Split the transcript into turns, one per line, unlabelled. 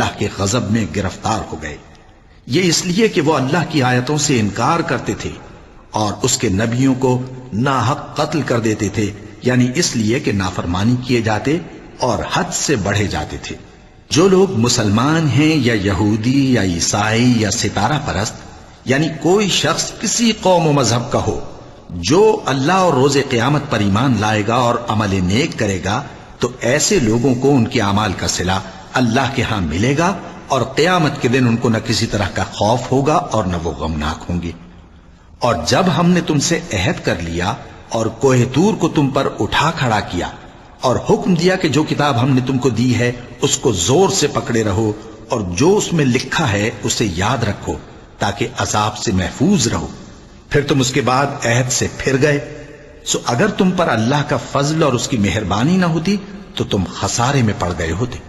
अल्लाह के गजब में गिरफ्तार हो गए। ये इसलिए कि वो अल्लाह की आयतों से इनकार करते थे और उसके नबियों को नाहक कत्ल कर देते थे, यानी इसलिए कि नाफरमानी किए जाते और हद से बढ़े जाते थे। जो लोग मुसलमान हैं या यहूदी या ईसाई या सितारा परस्त, यानी कोई शख्स किसी कौम व मजहब का हो, जो अल्लाह और रोजे क़यामत पर ईमान लाएगा और अमल नेक करेगा, तो ऐसे लोगों को उनके अमाल का सिला अल्लाह के यहां मिलेगा और क़यामत के दिन उनको न किसी तरह का खौफ होगा और न वो गमनाक होंगे। और जब हमने तुमसे अहद कर लिया और कोहे तूर को तुम पर उठा खड़ा किया और हुक्म दिया कि जो किताब हमने तुमको दी है उसको जोर से पकड़े रहो और जो उसमें लिखा है उसे याद रखो ताकि अजाब से महफूज रहो, फिर तुम उसके बाद अहद से फिर गए, सो अगर तुम पर अल्लाह का फजल और उसकी मेहरबानी ना होती तो तुम खसारे में पड़ गए होते।